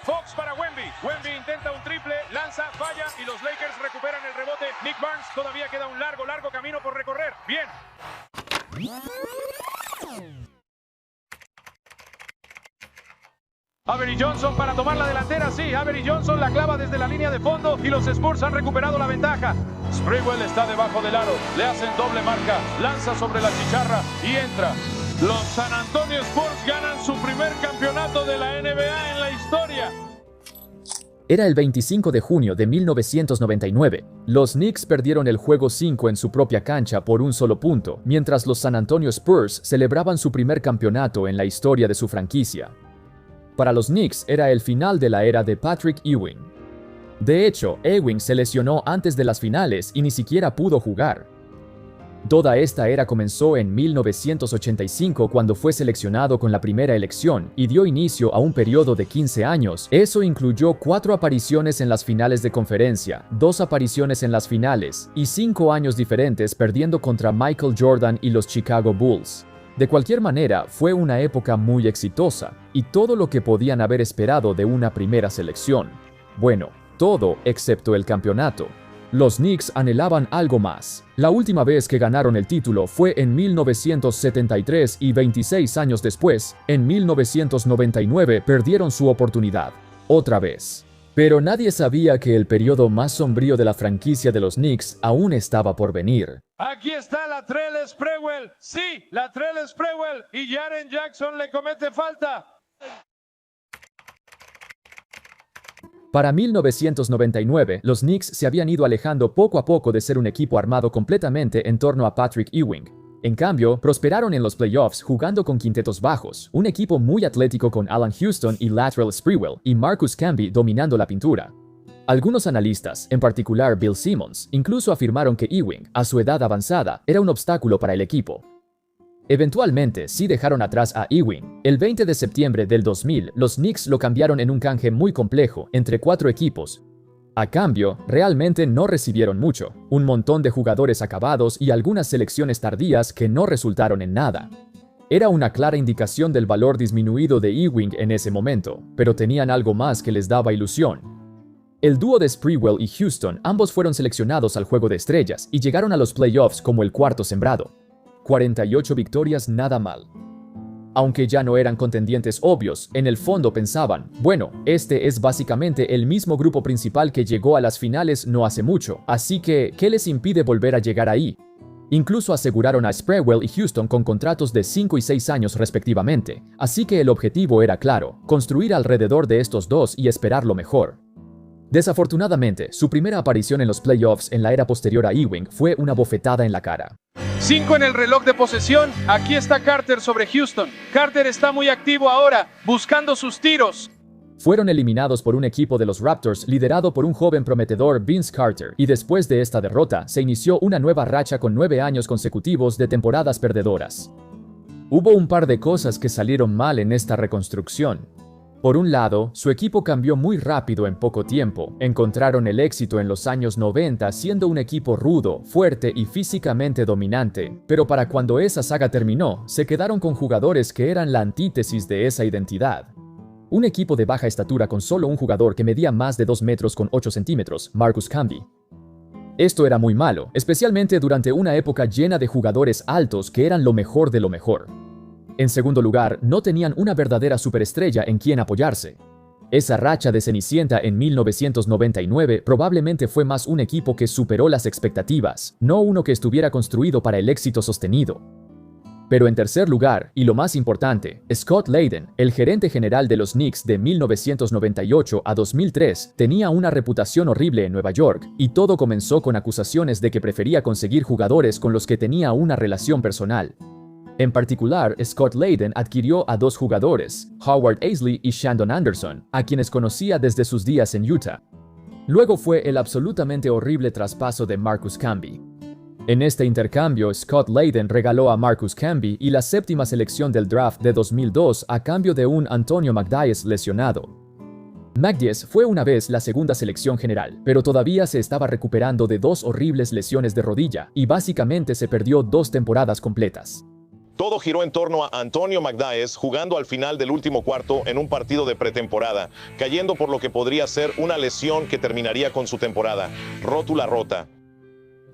Fox para Wemby. Wemby intenta un triple, lanza, falla y los Lakers recuperan el rebote. Nick Barnes, todavía queda un largo camino por recorrer. Bien. Avery Johnson para tomar la delantera, sí, Avery Johnson la clava desde la línea de fondo y los Spurs han recuperado la ventaja. Sprewell está debajo del aro, le hacen doble marca, lanza sobre la chicharra y entra. Los San Antonio Spurs ganan su primer campeonato de la NBA en la historia. Era el 25 de junio de 1999. Los Knicks perdieron el juego 5 en su propia cancha por un solo punto, mientras los San Antonio Spurs celebraban su primer campeonato en la historia de su franquicia. Para los Knicks era el final de la era de Patrick Ewing. De hecho, Ewing se lesionó antes de las finales y ni siquiera pudo jugar. Toda esta era comenzó en 1985 cuando fue seleccionado con la primera elección y dio inicio a un periodo de 15 años. Eso incluyó 4 apariciones en las finales de conferencia, 2 apariciones en las finales y 5 años diferentes perdiendo contra Michael Jordan y los Chicago Bulls. De cualquier manera, fue una época muy exitosa y todo lo que podían haber esperado de una primera selección. Bueno, todo excepto el campeonato. Los Knicks anhelaban algo más. La última vez que ganaron el título fue en 1973 y 26 años después, en 1999, perdieron su oportunidad. Otra vez. Pero nadie sabía que el periodo más sombrío de la franquicia de los Knicks aún estaba por venir. Aquí está Latrell Sprewell. Sí, Latrell Sprewell. Y Jaren Jackson le comete falta. Para 1999, los Knicks se habían ido alejando poco a poco de ser un equipo armado completamente en torno a Patrick Ewing. En cambio, prosperaron en los playoffs jugando con quintetos bajos, un equipo muy atlético con Alan Houston y Latrell Sprewell, y Marcus Camby dominando la pintura. Algunos analistas, en particular Bill Simmons, incluso afirmaron que Ewing, a su edad avanzada, era un obstáculo para el equipo. Eventualmente, sí dejaron atrás a Ewing. El 20 de septiembre del 2000, los Knicks lo cambiaron en un canje muy complejo entre 4 equipos. A cambio, realmente no recibieron mucho, un montón de jugadores acabados y algunas selecciones tardías que no resultaron en nada. Era una clara indicación del valor disminuido de Ewing en ese momento, pero tenían algo más que les daba ilusión. El dúo de Sprewell y Houston ambos fueron seleccionados al Juego de Estrellas y llegaron a los playoffs como el cuarto sembrado. 48 victorias nada mal. Aunque ya no eran contendientes obvios, en el fondo pensaban, bueno, este es básicamente el mismo grupo principal que llegó a las finales no hace mucho, así que, ¿qué les impide volver a llegar ahí? Incluso aseguraron a Sprewell y Houston con contratos de 5 y 6 años respectivamente, así que el objetivo era claro, construir alrededor de estos dos y esperar lo mejor. Desafortunadamente, su primera aparición en los playoffs en la era posterior a Ewing fue una bofetada en la cara. 5 en el reloj de posesión. Aquí está Carter sobre Houston. Carter está muy activo ahora, buscando sus tiros. Fueron eliminados por un equipo de los Raptors liderado por un joven prometedor Vince Carter, y después de esta derrota se inició una nueva racha con 9 años consecutivos de temporadas perdedoras. Hubo un par de cosas que salieron mal en esta reconstrucción. Por un lado, su equipo cambió muy rápido en poco tiempo. Encontraron el éxito en los años 90 siendo un equipo rudo, fuerte y físicamente dominante. Pero para cuando esa saga terminó, se quedaron con jugadores que eran la antítesis de esa identidad. Un equipo de baja estatura con solo un jugador que medía más de 2 metros con 8 centímetros, Marcus Camby. Esto era muy malo, especialmente durante una época llena de jugadores altos que eran lo mejor de lo mejor. En segundo lugar, no tenían una verdadera superestrella en quien apoyarse. Esa racha de Cenicienta en 1999 probablemente fue más un equipo que superó las expectativas, no uno que estuviera construido para el éxito sostenido. Pero en tercer lugar, y lo más importante, Scott Layden, el gerente general de los Knicks de 1998 a 2003, tenía una reputación horrible en Nueva York, y todo comenzó con acusaciones de que prefería conseguir jugadores con los que tenía una relación personal. En particular, Scott Layden adquirió a 2 jugadores, Howard Eisley y Shandon Anderson, a quienes conocía desde sus días en Utah. Luego fue el absolutamente horrible traspaso de Marcus Camby. En este intercambio, Scott Layden regaló a Marcus Camby y la 7ª selección del draft de 2002 a cambio de un Antonio McDyess lesionado. McDyess fue una vez la 2ª selección general, pero todavía se estaba recuperando de 2 horribles lesiones de rodilla y básicamente se perdió 2 temporadas completas. Todo giró en torno a Antonio McDyess jugando al final del último cuarto en un partido de pretemporada, cayendo por lo que podría ser una lesión que terminaría con su temporada. Rótula rota.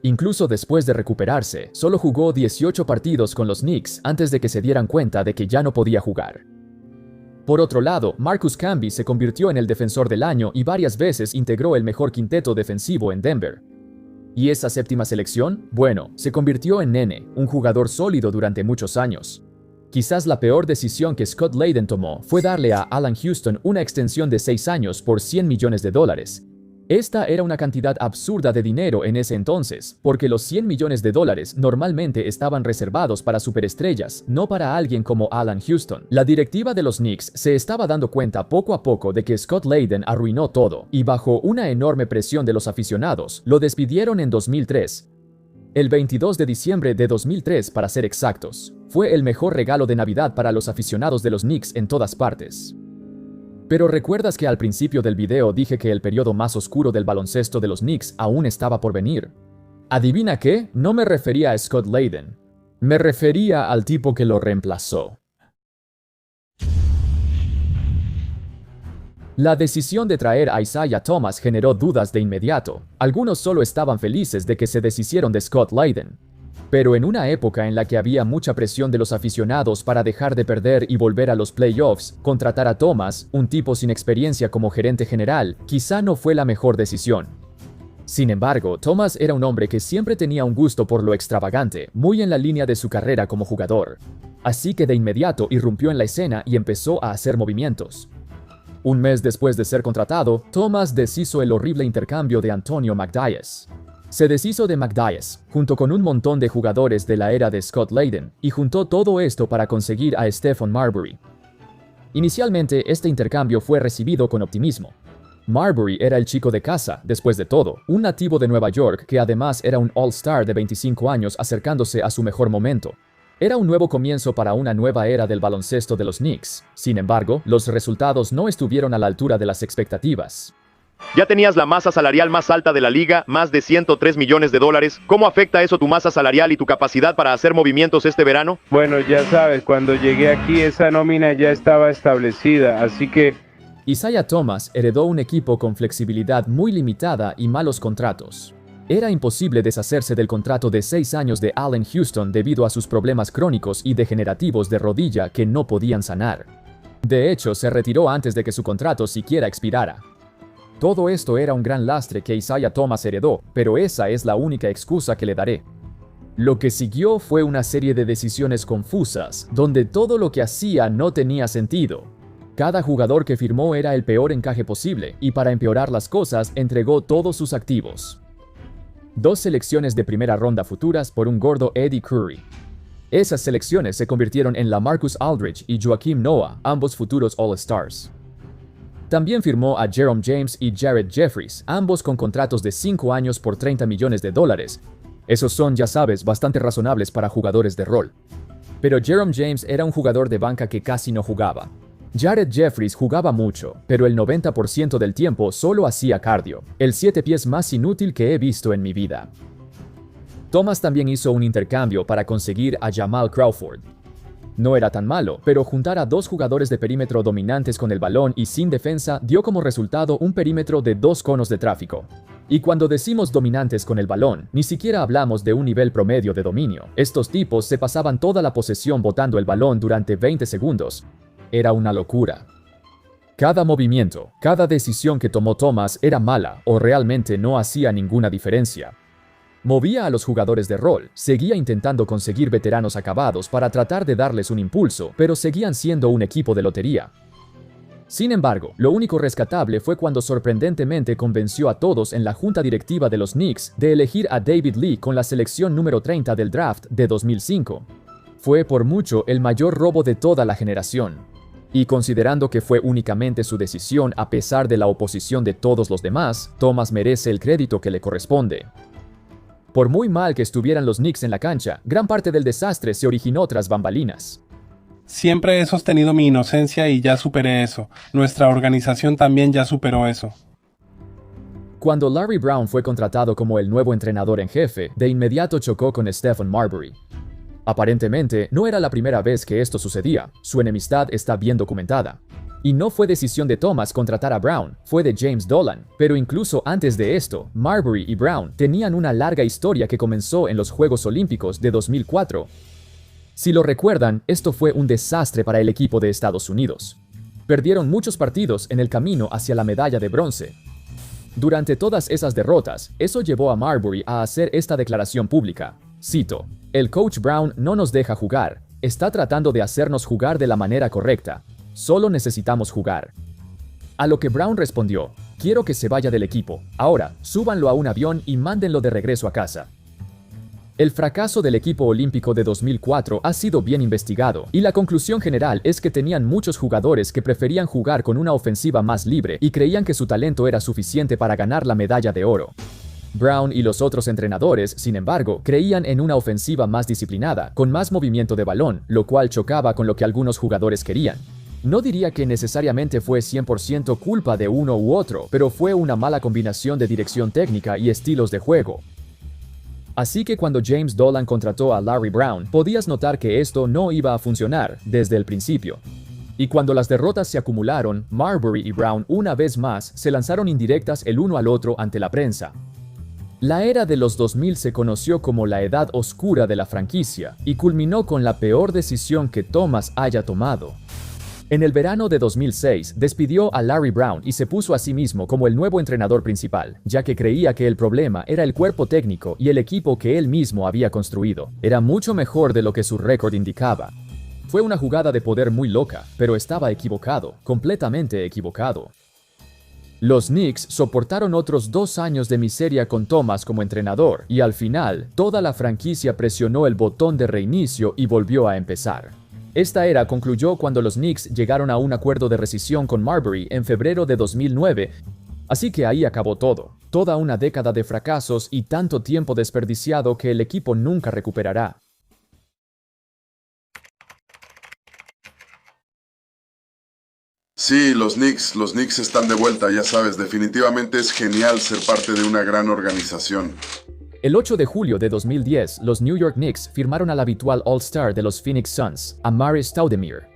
Incluso después de recuperarse, solo jugó 18 partidos con los Knicks antes de que se dieran cuenta de que ya no podía jugar. Por otro lado, Marcus Camby se convirtió en el defensor del año y varias veces integró el mejor quinteto defensivo en Denver. ¿Y esa séptima selección? Bueno, se convirtió en Nene, un jugador sólido durante muchos años. Quizás la peor decisión que Scott Layden tomó fue darle a Allan Houston una extensión de 6 años por $100 millones. Esta era una cantidad absurda de dinero en ese entonces, porque los $100 millones normalmente estaban reservados para superestrellas, no para alguien como Allan Houston. La directiva de los Knicks se estaba dando cuenta poco a poco de que Scott Layden arruinó todo, y bajo una enorme presión de los aficionados, lo despidieron en 2003. El 22 de diciembre de 2003, para ser exactos. Fue el mejor regalo de Navidad para los aficionados de los Knicks en todas partes. Pero ¿recuerdas que al principio del video dije que el periodo más oscuro del baloncesto de los Knicks aún estaba por venir? ¿Adivina qué? No me refería a Scott Layden. Me refería al tipo que lo reemplazó. La decisión de traer a Isaiah Thomas generó dudas de inmediato. Algunos solo estaban felices de que se deshicieron de Scott Layden. Pero en una época en la que había mucha presión de los aficionados para dejar de perder y volver a los playoffs, contratar a Thomas, un tipo sin experiencia como gerente general, quizá no fue la mejor decisión. Sin embargo, Thomas era un hombre que siempre tenía un gusto por lo extravagante, muy en la línea de su carrera como jugador. Así que de inmediato irrumpió en la escena y empezó a hacer movimientos. Un mes después de ser contratado, Thomas deshizo el horrible intercambio de Antonio McDyess. Se deshizo de McDyess, junto con un montón de jugadores de la era de Scott Layden, y juntó todo esto para conseguir a Stephon Marbury. Inicialmente, este intercambio fue recibido con optimismo. Marbury era el chico de casa, después de todo, un nativo de Nueva York que además era un All-Star de 25 años acercándose a su mejor momento. Era un nuevo comienzo para una nueva era del baloncesto de los Knicks. Sin embargo, los resultados no estuvieron a la altura de las expectativas. Ya tenías la masa salarial más alta de la liga, más de $103 millones. ¿Cómo afecta eso tu masa salarial y tu capacidad para hacer movimientos este verano? Bueno, ya sabes, cuando llegué aquí esa nómina ya estaba establecida, así que... Isaiah Thomas heredó un equipo con flexibilidad muy limitada y malos contratos. Era imposible deshacerse del contrato de 6 años de Allan Houston debido a sus problemas crónicos y degenerativos de rodilla que no podían sanar. De hecho, se retiró antes de que su contrato siquiera expirara. Todo esto era un gran lastre que Isaiah Thomas heredó, pero esa es la única excusa que le daré. Lo que siguió fue una serie de decisiones confusas, donde todo lo que hacía no tenía sentido. Cada jugador que firmó era el peor encaje posible, y para empeorar las cosas, entregó todos sus activos. 2 selecciones de primera ronda futuras por un gordo Eddie Curry. Esas selecciones se convirtieron en LaMarcus Aldridge y Joakim Noah, ambos futuros All-Stars. También firmó a Jerome James y Jared Jeffries, ambos con contratos de 5 años por $30 millones. Esos son, ya sabes, bastante razonables para jugadores de rol. Pero Jerome James era un jugador de banca que casi no jugaba. Jared Jeffries jugaba mucho, pero el 90% del tiempo solo hacía cardio, el 7 pies más inútil que he visto en mi vida. Thomas también hizo un intercambio para conseguir a Jamal Crawford. No era tan malo, pero juntar a 2 jugadores de perímetro dominantes con el balón y sin defensa dio como resultado un perímetro de 2 conos de tráfico. Y cuando decimos dominantes con el balón, ni siquiera hablamos de un nivel promedio de dominio. Estos tipos se pasaban toda la posesión botando el balón durante 20 segundos. Era una locura. Cada movimiento, cada decisión que tomó Thomas era mala o realmente no hacía ninguna diferencia. Movía a los jugadores de rol, seguía intentando conseguir veteranos acabados para tratar de darles un impulso, pero seguían siendo un equipo de lotería. Sin embargo, lo único rescatable fue cuando sorprendentemente convenció a todos en la junta directiva de los Knicks de elegir a David Lee con la selección número 30 del draft de 2005. Fue por mucho el mayor robo de toda la generación. Y considerando que fue únicamente su decisión a pesar de la oposición de todos los demás, Thomas merece el crédito que le corresponde. Por muy mal que estuvieran los Knicks en la cancha, gran parte del desastre se originó tras bambalinas. Siempre he sostenido mi inocencia y ya superé eso. Nuestra organización también ya superó eso. Cuando Larry Brown fue contratado como el nuevo entrenador en jefe, de inmediato chocó con Stephon Marbury. Aparentemente, no era la primera vez que esto sucedía. Su enemistad está bien documentada. Y no fue decisión de Thomas contratar a Brown, fue de James Dolan. Pero incluso antes de esto, Marbury y Brown tenían una larga historia que comenzó en los Juegos Olímpicos de 2004. Si lo recuerdan, esto fue un desastre para el equipo de Estados Unidos. Perdieron muchos partidos en el camino hacia la medalla de bronce. Durante todas esas derrotas, eso llevó a Marbury a hacer esta declaración pública. Cito: "El coach Brown no nos deja jugar, está tratando de hacernos jugar de la manera correcta. Solo necesitamos jugar". A lo que Brown respondió: "Quiero que se vaya del equipo. Ahora, súbanlo a un avión y mándenlo de regreso a casa". El fracaso del equipo olímpico de 2004 ha sido bien investigado, y la conclusión general es que tenían muchos jugadores que preferían jugar con una ofensiva más libre y creían que su talento era suficiente para ganar la medalla de oro. Brown y los otros entrenadores, sin embargo, creían en una ofensiva más disciplinada, con más movimiento de balón, lo cual chocaba con lo que algunos jugadores querían. No diría que necesariamente fue 100% culpa de uno u otro, pero fue una mala combinación de dirección técnica y estilos de juego. Así que cuando James Dolan contrató a Larry Brown, podías notar que esto no iba a funcionar desde el principio. Y cuando las derrotas se acumularon, Marbury y Brown una vez más se lanzaron indirectas el uno al otro ante la prensa. La era de los 2000 se conoció como la edad oscura de la franquicia y culminó con la peor decisión que Thomas haya tomado. En el verano de 2006, despidió a Larry Brown y se puso a sí mismo como el nuevo entrenador principal, ya que creía que el problema era el cuerpo técnico y el equipo que él mismo había construido. Era mucho mejor de lo que su récord indicaba. Fue una jugada de poder muy loca, pero estaba equivocado, completamente equivocado. Los Knicks soportaron otros 2 años de miseria con Thomas como entrenador, y al final, toda la franquicia presionó el botón de reinicio y volvió a empezar. Esta era concluyó cuando los Knicks llegaron a un acuerdo de rescisión con Marbury en febrero de 2009, así que ahí acabó todo. Toda una década de fracasos y tanto tiempo desperdiciado que el equipo nunca recuperará. Sí, los Knicks están de vuelta, ya sabes, definitivamente es genial ser parte de una gran organización. El 8 de julio de 2010, los New York Knicks firmaron al habitual All-Star de los Phoenix Suns, Amar'e Stoudemire.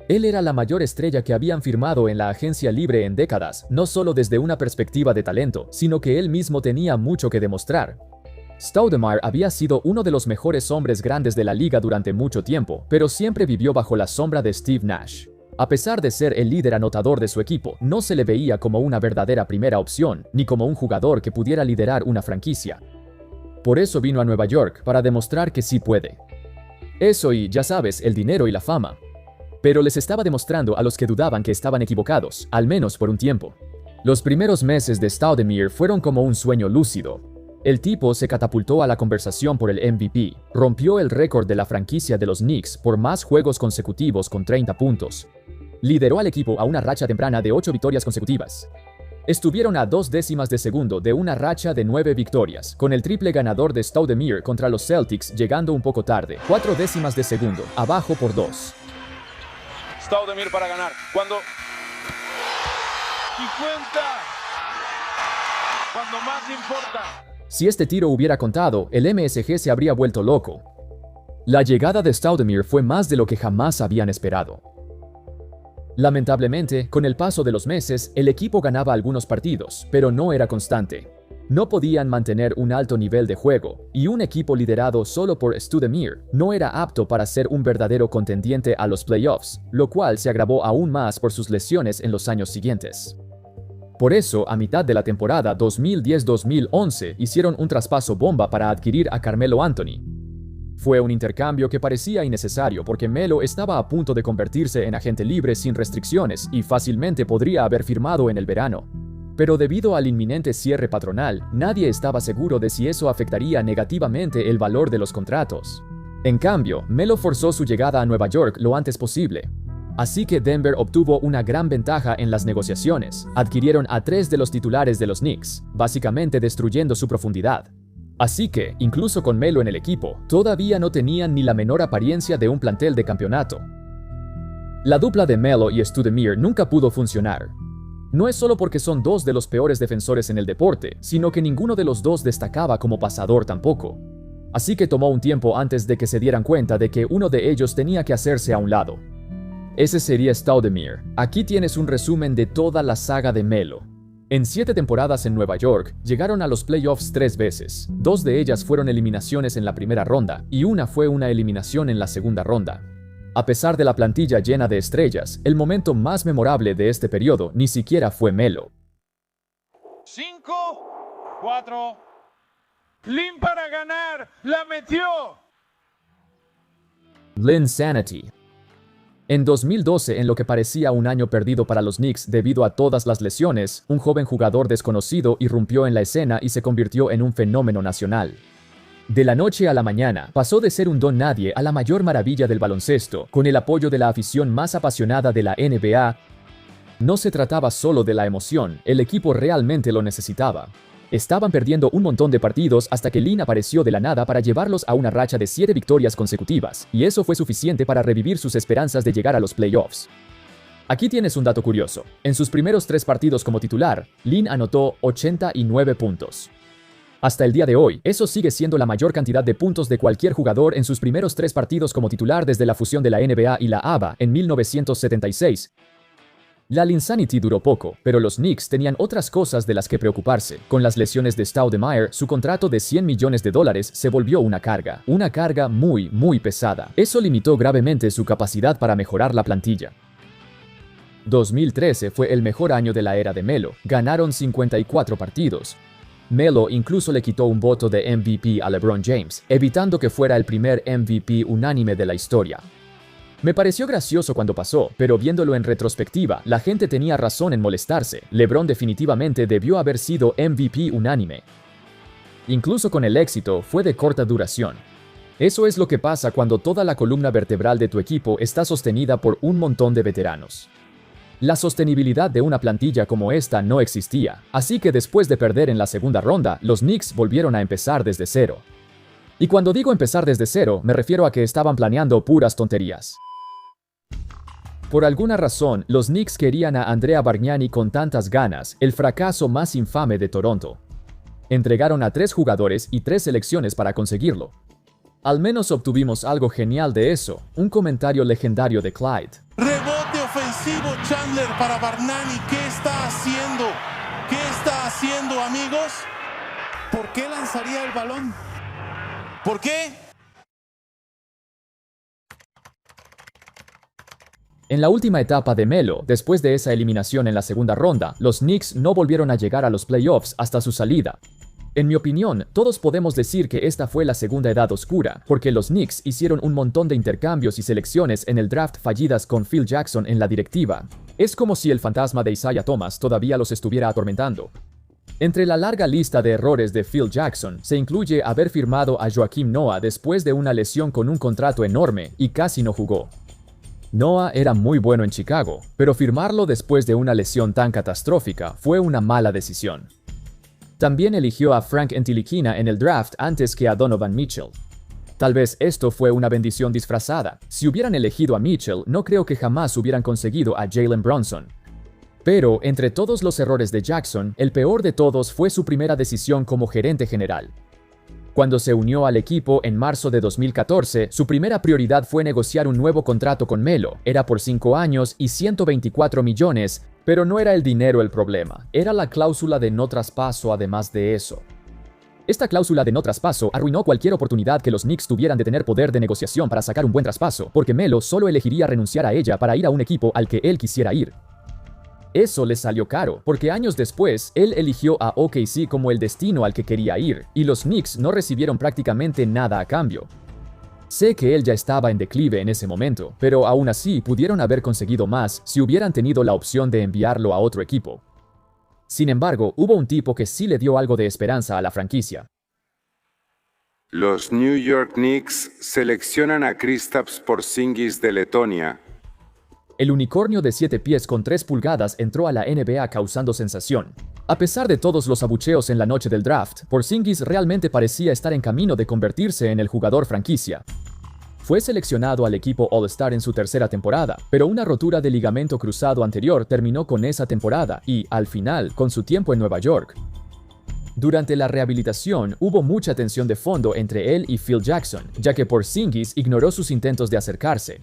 Él era la mayor estrella que habían firmado en la agencia libre en décadas, no solo desde una perspectiva de talento, sino que él mismo tenía mucho que demostrar. Stoudemire había sido uno de los mejores hombres grandes de la liga durante mucho tiempo, pero siempre vivió bajo la sombra de Steve Nash. A pesar de ser el líder anotador de su equipo, no se le veía como una verdadera primera opción, ni como un jugador que pudiera liderar una franquicia. Por eso vino a Nueva York, para demostrar que sí puede. Eso y, ya sabes, el dinero y la fama. Pero les estaba demostrando a los que dudaban que estaban equivocados, al menos por un tiempo. Los primeros meses de Stoudemire fueron como un sueño lúcido. El tipo se catapultó a la conversación por el MVP, rompió el récord de la franquicia de los Knicks por más juegos consecutivos con 30 puntos. Lideró al equipo a una racha temprana de 8 victorias consecutivas. Estuvieron a 2 décimas de segundo de una racha de 9 victorias, con el triple ganador de Stoudemire contra los Celtics llegando un poco tarde, 4 décimas de segundo, abajo por 2. Stoudemire para ganar. Cuando... ¡Y cuenta! Cuando más importa. Si este tiro hubiera contado, el MSG se habría vuelto loco. La llegada de Stoudemire fue más de lo que jamás habían esperado. Lamentablemente, con el paso de los meses, el equipo ganaba algunos partidos, pero no era constante. No podían mantener un alto nivel de juego, y un equipo liderado solo por Stoudemire no era apto para ser un verdadero contendiente a los playoffs, lo cual se agravó aún más por sus lesiones en los años siguientes. Por eso, a mitad de la temporada 2010-2011, hicieron un traspaso bomba para adquirir a Carmelo Anthony. Fue un intercambio que parecía innecesario porque Melo estaba a punto de convertirse en agente libre sin restricciones y fácilmente podría haber firmado en el verano. Pero debido al inminente cierre patronal, nadie estaba seguro de si eso afectaría negativamente el valor de los contratos. En cambio, Melo forzó su llegada a Nueva York lo antes posible. Así que Denver obtuvo una gran ventaja en las negociaciones. Adquirieron a 3 de los titulares de los Knicks, básicamente destruyendo su profundidad. Así que, incluso con Melo en el equipo, todavía no tenían ni la menor apariencia de un plantel de campeonato. La dupla de Melo y Stoudemire nunca pudo funcionar. No es solo porque son 2 de los peores defensores en el deporte, sino que ninguno de los dos destacaba como pasador tampoco. así que tomó un tiempo antes de que se dieran cuenta de que uno de ellos tenía que hacerse a un lado. Ese sería Stoudemire. Aquí tienes un resumen de toda la saga de Melo. En 7 temporadas en Nueva York, llegaron a los playoffs 3 veces. 2 de ellas fueron eliminaciones en la primera ronda y una fue una eliminación en la segunda ronda. A pesar de la plantilla llena de estrellas, el momento más memorable de este periodo ni siquiera fue Melo. 5, 4. Lin para ganar. La metió. Linsanity. En 2012, en lo que parecía un año perdido para los Knicks debido a todas las lesiones, un joven jugador desconocido irrumpió en la escena y se convirtió en un fenómeno nacional. De la noche a la mañana, pasó de ser un don nadie a la mayor maravilla del baloncesto, con el apoyo de la afición más apasionada de la NBA. No se trataba solo de la emoción, el equipo realmente lo necesitaba. Estaban perdiendo un montón de partidos hasta que Lin apareció de la nada para llevarlos a una racha de 7 victorias consecutivas, y eso fue suficiente para revivir sus esperanzas de llegar a los playoffs. Aquí tienes un dato curioso. En sus primeros 3 partidos como titular, Lin anotó 89 puntos. Hasta el día de hoy, eso sigue siendo la mayor cantidad de puntos de cualquier jugador en sus primeros 3 partidos como titular desde la fusión de la NBA y la ABA en 1976. La Linsanity duró poco, pero los Knicks tenían otras cosas de las que preocuparse. Con las lesiones de Stoudemire, su contrato de $100 millones se volvió una carga muy pesada. Eso limitó gravemente su capacidad para mejorar la plantilla. 2013 fue el mejor año de la era de Melo, ganaron 54 partidos. Melo incluso le quitó un voto de MVP a LeBron James, evitando que fuera el primer MVP unánime de la historia. Me pareció gracioso cuando pasó, pero viéndolo en retrospectiva, la gente tenía razón en molestarse. LeBron definitivamente debió haber sido MVP unánime. Incluso con el éxito, fue de corta duración. Eso es lo que pasa cuando toda la columna vertebral de tu equipo está sostenida por un montón de veteranos. La sostenibilidad de una plantilla como esta no existía, así que después de perder en la segunda ronda, los Knicks volvieron a empezar desde cero. Y cuando digo empezar desde cero, me refiero a que estaban planeando puras tonterías. Por alguna razón, los Knicks querían a Andrea Bargnani con tantas ganas, el fracaso más infame de Toronto. Entregaron a 3 jugadores y 3 selecciones para conseguirlo. Al menos obtuvimos algo genial de eso, un comentario legendario de Clyde. Rebote ofensivo Chandler para Bargnani. ¿Qué está haciendo? ¿Qué está haciendo, amigos? ¿Por qué lanzaría el balón? ¿Por qué? En la última etapa de Melo, después de esa eliminación en la segunda ronda, los Knicks no volvieron a llegar a los playoffs hasta su salida. En mi opinión, todos podemos decir que esta fue la segunda edad oscura, porque los Knicks hicieron un montón de intercambios y selecciones en el draft fallidas con Phil Jackson en la directiva. Es como si el fantasma de Isaiah Thomas todavía los estuviera atormentando. Entre la larga lista de errores de Phil Jackson, se incluye haber firmado a Joakim Noah después de una lesión con un contrato enorme y casi no jugó. Noah era muy bueno en Chicago, pero firmarlo después de una lesión tan catastrófica fue una mala decisión. También eligió a Frank Ntilikina en el draft antes que a Donovan Mitchell. Tal vez esto fue una bendición disfrazada. Si hubieran elegido a Mitchell, no creo que jamás hubieran conseguido a Jalen Brunson. Pero, entre todos los errores de Jackson, el peor de todos fue su primera decisión como gerente general. Cuando se unió al equipo en marzo de 2014, su primera prioridad fue negociar un nuevo contrato con Melo. Era por 5 años y 124 millones, pero no era el dinero el problema, era la cláusula de no traspaso además de eso. Esta cláusula de no traspaso arruinó cualquier oportunidad que los Knicks tuvieran de tener poder de negociación para sacar un buen traspaso, porque Melo solo elegiría renunciar a ella para ir a un equipo al que él quisiera ir. Eso le salió caro, porque años después, él eligió a OKC como el destino al que quería ir, y los Knicks no recibieron prácticamente nada a cambio. Sé que él ya estaba en declive en ese momento, pero aún así pudieron haber conseguido más si hubieran tenido la opción de enviarlo a otro equipo. Sin embargo, hubo un tipo que sí le dio algo de esperanza a la franquicia. Los New York Knicks seleccionan a Kristaps Porzingis de Letonia. El unicornio de 7 pies con 3 pulgadas entró a la NBA causando sensación. A pesar de todos los abucheos en la noche del draft, Porzingis realmente parecía estar en camino de convertirse en el jugador franquicia. Fue seleccionado al equipo All-Star en su tercera temporada, pero una rotura de ligamento cruzado anterior terminó con esa temporada y, al final, con su tiempo en Nueva York. Durante la rehabilitación, hubo mucha tensión de fondo entre él y Phil Jackson, ya que Porzingis ignoró sus intentos de acercarse.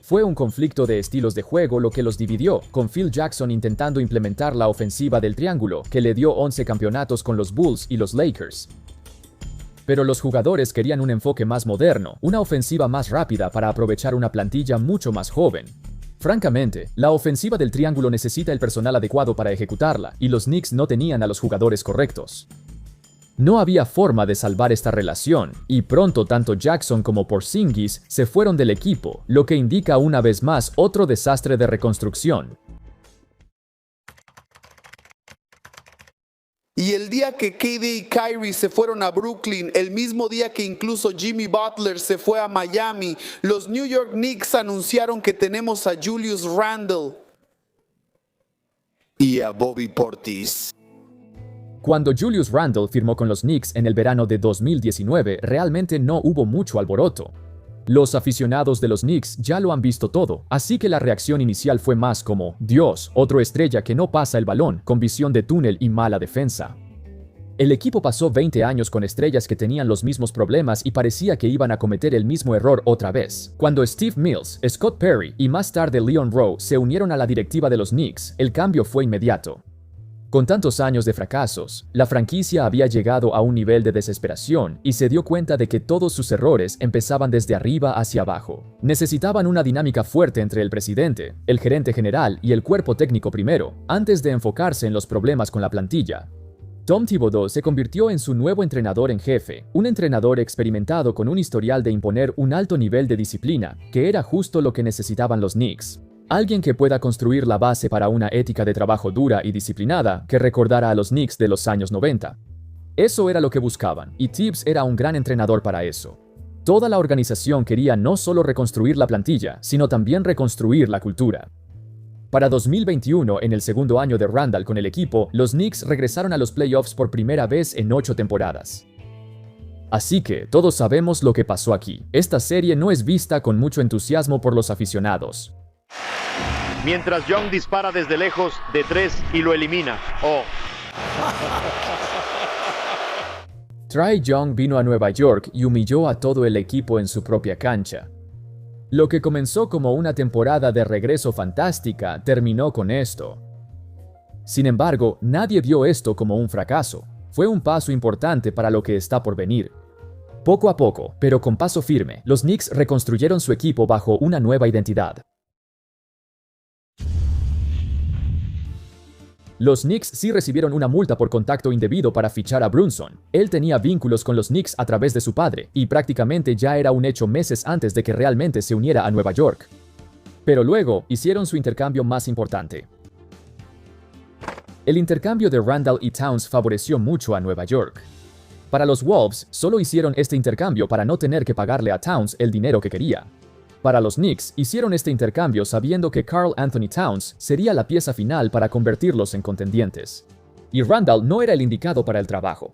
Fue un conflicto de estilos de juego lo que los dividió, con Phil Jackson intentando implementar la ofensiva del triángulo, que le dio 11 campeonatos con los Bulls y los Lakers. Pero los jugadores querían un enfoque más moderno, una ofensiva más rápida para aprovechar una plantilla mucho más joven. Francamente, la ofensiva del triángulo necesita el personal adecuado para ejecutarla, y los Knicks no tenían a los jugadores correctos. No había forma de salvar esta relación, y pronto tanto Jackson como Porzingis se fueron del equipo, lo que indica una vez más otro desastre de reconstrucción. Y el día que KD y Kyrie se fueron a Brooklyn, el mismo día que incluso Jimmy Butler se fue a Miami, los New York Knicks anunciaron que tenemos a Julius Randle y a Bobby Portis. Cuando Julius Randle firmó con los Knicks en el verano de 2019, realmente no hubo mucho alboroto. Los aficionados de los Knicks ya lo han visto todo, así que la reacción inicial fue más como, Dios, otro estrella que no pasa el balón, con visión de túnel y mala defensa. El equipo pasó 20 años con estrellas que tenían los mismos problemas y parecía que iban a cometer el mismo error otra vez. Cuando Steve Mills, Scott Perry y más tarde Leon Rose se unieron a la directiva de los Knicks, el cambio fue inmediato. Con tantos años de fracasos, la franquicia había llegado a un nivel de desesperación y se dio cuenta de que todos sus errores empezaban desde arriba hacia abajo. Necesitaban una dinámica fuerte entre el presidente, el gerente general y el cuerpo técnico primero, antes de enfocarse en los problemas con la plantilla. Tom Thibodeau se convirtió en su nuevo entrenador en jefe, un entrenador experimentado con un historial de imponer un alto nivel de disciplina, que era justo lo que necesitaban los Knicks. Alguien que pueda construir la base para una ética de trabajo dura y disciplinada que recordara a los Knicks de los años 90. Eso era lo que buscaban, y Tibbs era un gran entrenador para eso. Toda la organización quería no solo reconstruir la plantilla, sino también reconstruir la cultura. Para 2021, en el segundo año de Randle con el equipo, los Knicks regresaron a los playoffs por primera vez en 8 temporadas. Así que, todos sabemos lo que pasó aquí. Esta serie no es vista con mucho entusiasmo por los aficionados. Mientras Young dispara desde lejos de 3 y lo elimina. Trae Young vino a Nueva York y humilló a todo el equipo en su propia cancha. Lo que comenzó como una temporada de regreso fantástica terminó con esto. Sin embargo, nadie vio esto como un fracaso. Fue un paso importante para lo que está por venir. Poco a poco, pero con paso firme, los Knicks reconstruyeron su equipo bajo una nueva identidad. Los Knicks sí recibieron una multa por contacto indebido para fichar a Brunson. Él tenía vínculos con los Knicks a través de su padre, y prácticamente ya era un hecho meses antes de que realmente se uniera a Nueva York. Pero luego, hicieron su intercambio más importante. El intercambio de Randle y Towns favoreció mucho a Nueva York. Para los Wolves, solo hicieron este intercambio para no tener que pagarle a Towns el dinero que quería. Para los Knicks, hicieron este intercambio sabiendo que Karl Anthony Towns sería la pieza final para convertirlos en contendientes. Y Randle no era el indicado para el trabajo.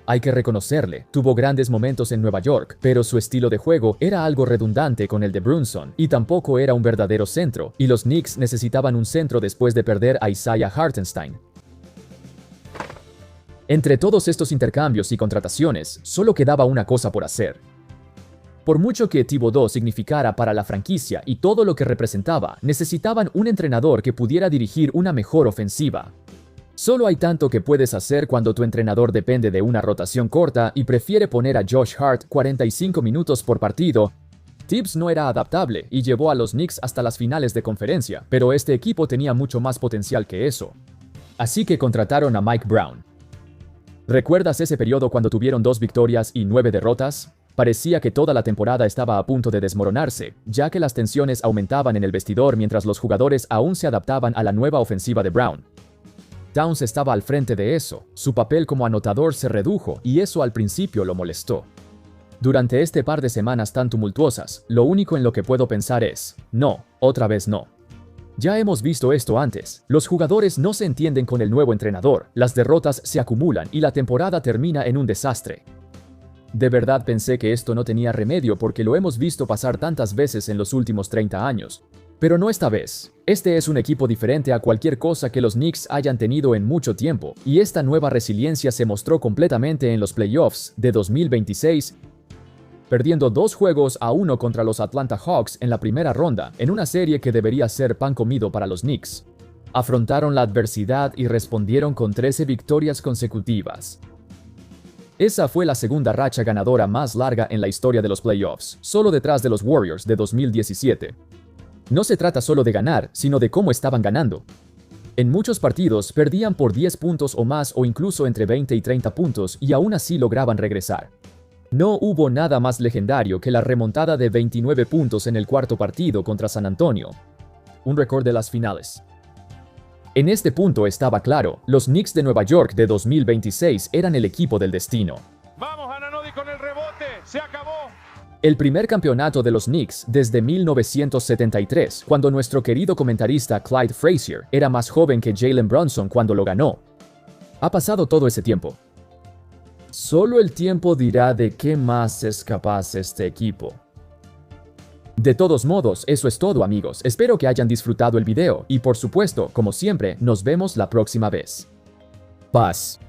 Hay que reconocerle, tuvo grandes momentos en Nueva York, pero su estilo de juego era algo redundante con el de Brunson, y tampoco era un verdadero centro, y los Knicks necesitaban un centro después de perder a Isaiah Hartenstein. Entre todos estos intercambios y contrataciones, solo quedaba una cosa por hacer. Por mucho que Thibodeau significara para la franquicia y todo lo que representaba, necesitaban un entrenador que pudiera dirigir una mejor ofensiva. Solo hay tanto que puedes hacer cuando tu entrenador depende de una rotación corta y prefiere poner a Josh Hart 45 minutos por partido. Tibbs no era adaptable y llevó a los Knicks hasta las finales de conferencia, pero este equipo tenía mucho más potencial que eso. Así que contrataron a Mike Brown. ¿Recuerdas ese periodo cuando tuvieron 2 victorias y 9 derrotas? Parecía que toda la temporada estaba a punto de desmoronarse, ya que las tensiones aumentaban en el vestidor mientras los jugadores aún se adaptaban a la nueva ofensiva de Brown. Towns estaba al frente de eso, su papel como anotador se redujo y eso al principio lo molestó. Durante este par de semanas tan tumultuosas, lo único en lo que puedo pensar es, no, otra vez no. Ya hemos visto esto antes, los jugadores no se entienden con el nuevo entrenador, las derrotas se acumulan y la temporada termina en un desastre. De verdad pensé que esto no tenía remedio porque lo hemos visto pasar tantas veces en los últimos 30 años. Pero no esta vez. Este es un equipo diferente a cualquier cosa que los Knicks hayan tenido en mucho tiempo, y esta nueva resiliencia se mostró completamente en los playoffs de 2026, perdiendo 2-1 contra los Atlanta Hawks en la primera ronda, en una serie que debería ser pan comido para los Knicks. Afrontaron la adversidad y respondieron con 13 victorias consecutivas. Esa fue la segunda racha ganadora más larga en la historia de los playoffs, solo detrás de los Warriors de 2017. No se trata solo de ganar, sino de cómo estaban ganando. En muchos partidos perdían por 10 puntos o más o incluso entre 20 y 30 puntos y aún así lograban regresar. No hubo nada más legendario que la remontada de 29 puntos en el cuarto partido contra San Antonio, un récord de las finales. En este punto estaba claro, los Knicks de Nueva York de 2026 eran el equipo del destino. Vamos, Ananodi con el rebote. Se acabó. El primer campeonato de los Knicks desde 1973, cuando nuestro querido comentarista Clyde Frazier era más joven que Jalen Brunson cuando lo ganó. Ha pasado todo ese tiempo. Solo el tiempo dirá de qué más es capaz este equipo. De todos modos, eso es todo, amigos. Espero que hayan disfrutado el video y por supuesto, como siempre, nos vemos la próxima vez. Paz.